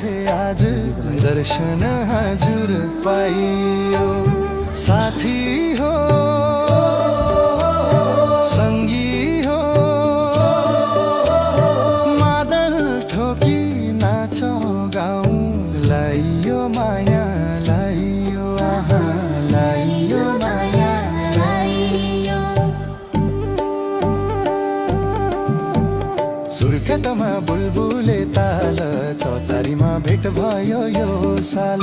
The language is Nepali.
थे आज दर्शन हजुर पाइयो। साथी हो संगी हो मादल ठोकी नाच गाउँ लाइयो माया लाइयो आहा लाइयो माया लाइयो। सुर्खेतमा बुलबुले ताल चौतारीमा भेट भयो यो साल।